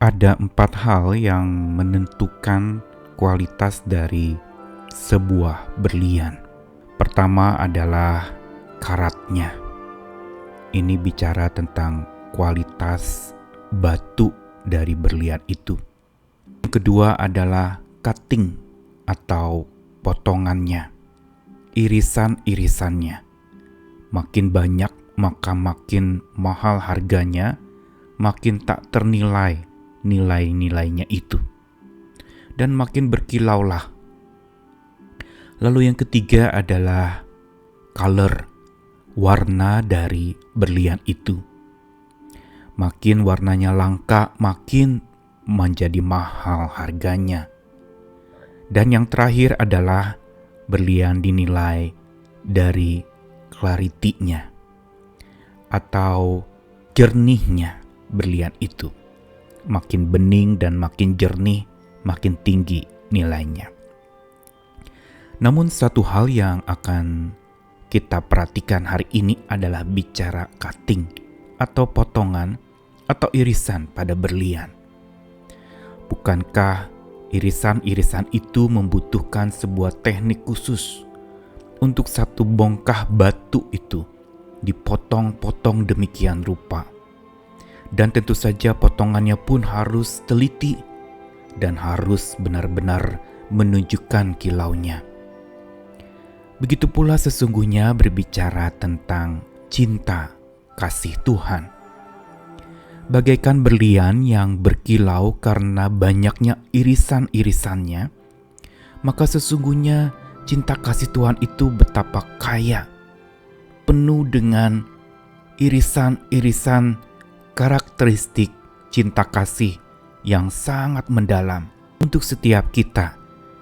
Ada 4 hal yang menentukan kualitas dari sebuah berlian. Pertama adalah karatnya. Ini bicara tentang kualitas batu dari berlian itu. Yang kedua adalah cutting atau potongannya, irisan-irisannya. Makin banyak maka makin mahal harganya, makin tak ternilai nilai-nilainya itu, dan makin berkilaulah. Lalu yang ketiga adalah color, warna dari berlian itu. Makin warnanya langka, makin menjadi mahal harganya. Dan yang terakhir adalah berlian dinilai dari clarity-nya atau jernihnya berlian itu. Makin bening dan makin jernih, makin tinggi nilainya. Namun satu hal yang akan kita perhatikan hari ini adalah bicara cutting atau potongan atau irisan pada berlian. Bukankah irisan-irisan itu membutuhkan sebuah teknik khusus untuk satu bongkah batu itu dipotong-potong demikian rupa? Dan tentu saja potongannya pun harus teliti dan harus benar-benar menunjukkan kilaunya. Begitu pula sesungguhnya berbicara tentang cinta kasih Tuhan. Bagaikan berlian yang berkilau karena banyaknya irisan-irisannya, maka sesungguhnya cinta kasih Tuhan itu betapa kaya, penuh dengan irisan-irisan karakteristik cinta kasih yang sangat mendalam untuk setiap kita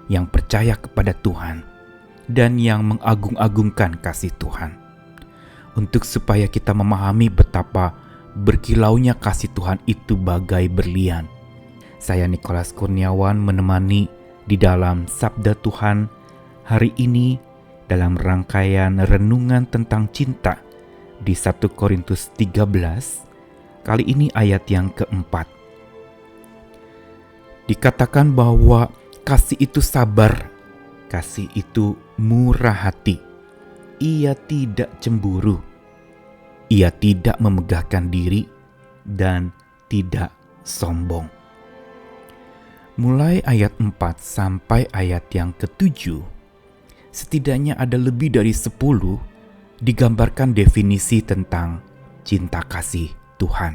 yang percaya kepada Tuhan dan yang mengagung-agungkan kasih Tuhan. Untuk supaya kita memahami betapa berkilaunya kasih Tuhan itu bagai berlian, saya Nikolas Kurniawan menemani di dalam Sabda Tuhan hari ini dalam rangkaian renungan tentang cinta di 1 Korintus 13. Kali ini ayat yang keempat. Dikatakan bahwa kasih itu sabar, kasih itu murah hati. Ia tidak cemburu, ia tidak memegahkan diri, dan tidak sombong. Mulai ayat 4 sampai ayat yang ke-7, setidaknya ada lebih dari 10 digambarkan definisi tentang cinta kasih Tuhan.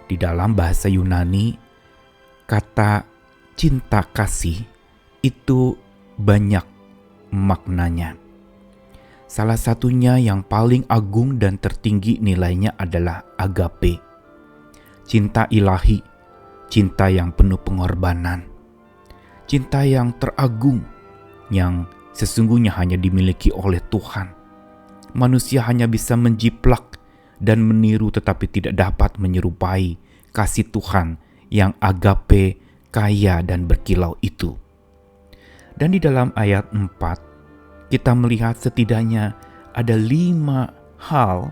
Di dalam bahasa Yunani, kata cinta kasih itu banyak maknanya. Salah satunya yang paling agung dan tertinggi nilainya adalah agape. Cinta ilahi, cinta yang penuh pengorbanan. Cinta yang teragung, yang sesungguhnya hanya dimiliki oleh Tuhan. Manusia hanya bisa menjiplak dan meniru tetapi tidak dapat menyerupai kasih Tuhan yang agape, kaya dan berkilau itu. Dan di dalam ayat 4 kita melihat setidaknya ada 5 hal,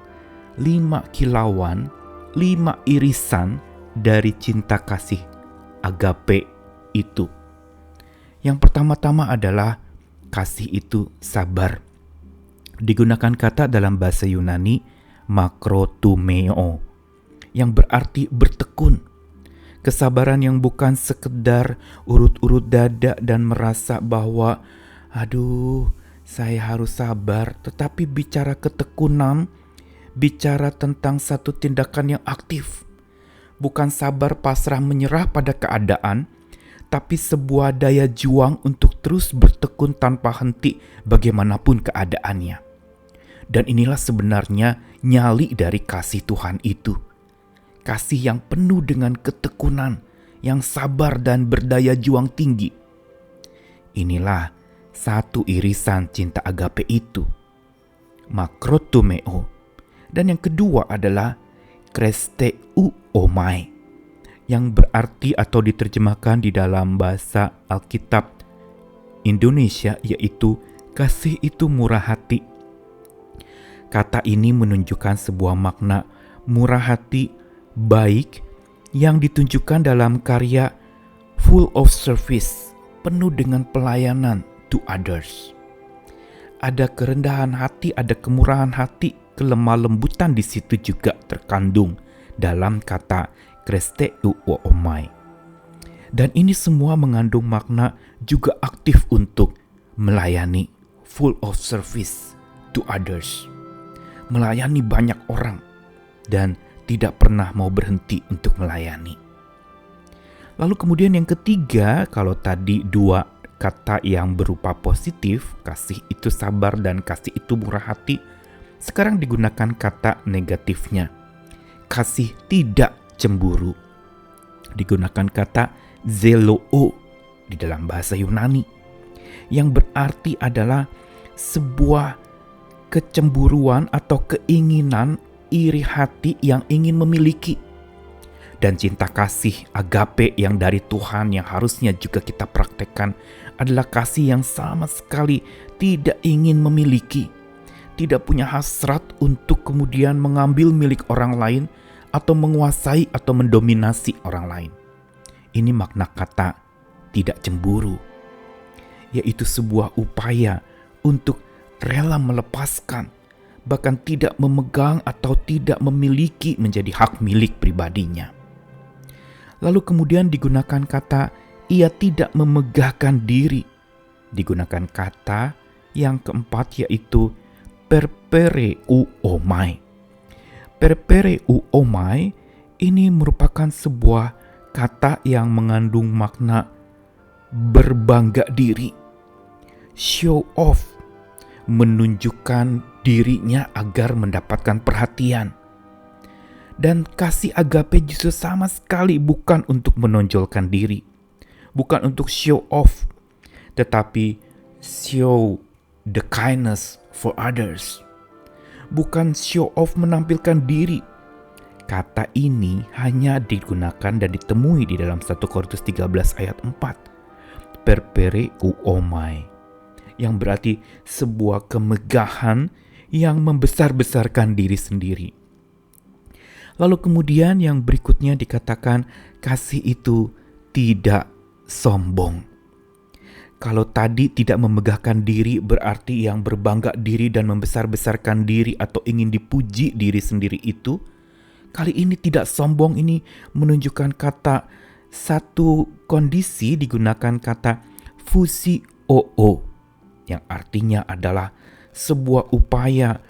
5 kilauan, 5 irisan dari cinta kasih agape itu. Yang pertama-tama adalah kasih itu sabar. Digunakan kata dalam bahasa Yunani makrotumeo, yang berarti bertekun. Kesabaran yang bukan sekedar urut-urut dada dan merasa bahwa saya harus sabar, tetapi bicara ketekunan, bicara tentang satu tindakan yang aktif. Bukan sabar pasrah menyerah pada keadaan, tapi sebuah daya juang untuk terus bertekun tanpa henti bagaimanapun keadaannya. Dan inilah sebenarnya nyali dari kasih Tuhan itu. Kasih yang penuh dengan ketekunan, yang sabar dan berdaya juang tinggi. Inilah satu irisan cinta agape itu, makrotumeo. Dan yang kedua adalah kristeuomai, yang berarti atau diterjemahkan di dalam bahasa Alkitab Indonesia yaitu kasih itu murah hati. Kata ini menunjukkan sebuah makna murah hati, baik, yang ditunjukkan dalam karya Full of Service, penuh dengan pelayanan to others. Ada kerendahan hati, ada kemurahan hati, kelemah lembutan di situ juga terkandung dalam kata Kristeu omai. Dan ini semua mengandung makna juga aktif untuk melayani, full of service to others. Melayani banyak orang dan tidak pernah mau berhenti untuk melayani. Lalu kemudian yang ketiga, kalau tadi dua kata yang berupa positif, kasih itu sabar dan kasih itu murah hati, sekarang digunakan kata negatifnya. Kasih tidak cemburu. Digunakan kata zeloo di dalam bahasa Yunani, yang berarti adalah sebuah kecemburuan atau keinginan iri hati yang ingin memiliki. Dan cinta kasih agape yang dari Tuhan yang harusnya juga kita praktekkan adalah kasih yang sama sekali tidak ingin memiliki, tidak punya hasrat untuk kemudian mengambil milik orang lain atau menguasai atau mendominasi orang lain. Ini makna kata tidak cemburu, yaitu sebuah upaya untuk rela melepaskan, bahkan tidak memegang atau tidak memiliki menjadi hak milik pribadinya. Lalu kemudian digunakan kata ia tidak memegahkan diri. Digunakan kata yang keempat yaitu perpereu omai. Perpereu omai ini merupakan sebuah kata yang mengandung makna berbangga diri, show off, menunjukkan dirinya agar mendapatkan perhatian. Dan kasih agape justru sama sekali bukan untuk menonjolkan diri, bukan untuk show off, tetapi show the kindness for others. Bukan show off menampilkan diri. Kata ini hanya digunakan dan ditemui di dalam 1 Korintus 13 ayat 4. Perpereu omai, yang berarti sebuah kemegahan yang membesar-besarkan diri sendiri. Lalu kemudian yang berikutnya dikatakan kasih itu tidak sombong. Kalau tadi tidak memegahkan diri berarti yang berbangga diri dan membesar-besarkan diri atau ingin dipuji diri sendiri itu, kali ini tidak sombong ini menunjukkan kata satu kondisi digunakan kata fusi oo, yang artinya adalah sebuah upaya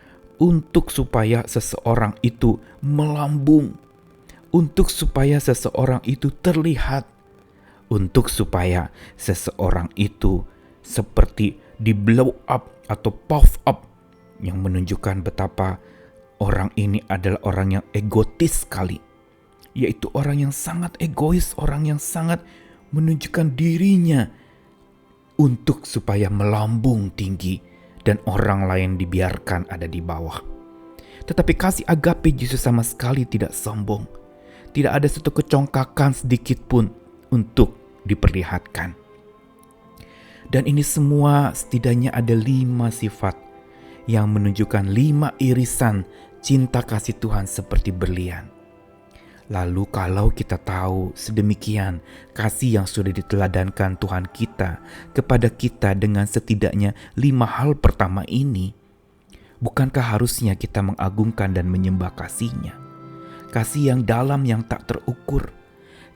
untuk supaya seseorang itu melambung, untuk supaya seseorang itu terlihat, untuk supaya seseorang itu seperti di blow up atau puff up, yang menunjukkan betapa orang ini adalah orang yang egotis sekali, yaitu orang yang sangat egois, orang yang sangat menunjukkan dirinya untuk supaya melambung tinggi dan orang lain dibiarkan ada di bawah. Tetapi kasih agape justru sama sekali tidak sombong. Tidak ada satu kecongkakan sedikit pun untuk diperlihatkan. Dan ini semua setidaknya ada 5 sifat yang menunjukkan 5 irisan cinta kasih Tuhan seperti berlian. Lalu kalau kita tahu sedemikian kasih yang sudah diteladankan Tuhan kita kepada kita dengan setidaknya 5 hal pertama ini, bukankah harusnya kita mengagungkan dan menyembah kasih-Nya? Kasih yang dalam yang tak terukur,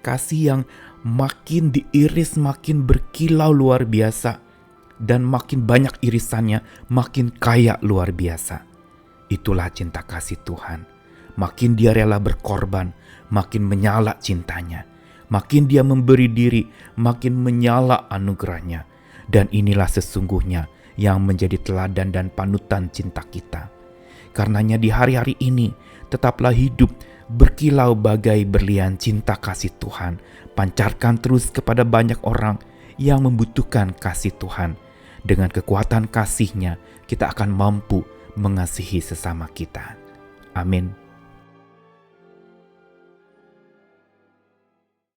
kasih yang makin diiris makin berkilau luar biasa, dan makin banyak irisannya makin kaya luar biasa. Itulah cinta kasih Tuhan. Makin dia rela berkorban, makin menyala cintanya. Makin dia memberi diri, makin menyala anugerahnya. Dan inilah sesungguhnya yang menjadi teladan dan panutan cinta kita. Karenanya di hari-hari ini, tetaplah hidup berkilau bagai berlian cinta kasih Tuhan. Pancarkan terus kepada banyak orang yang membutuhkan kasih Tuhan. Dengan kekuatan kasih-Nya, kita akan mampu mengasihi sesama kita. Amin.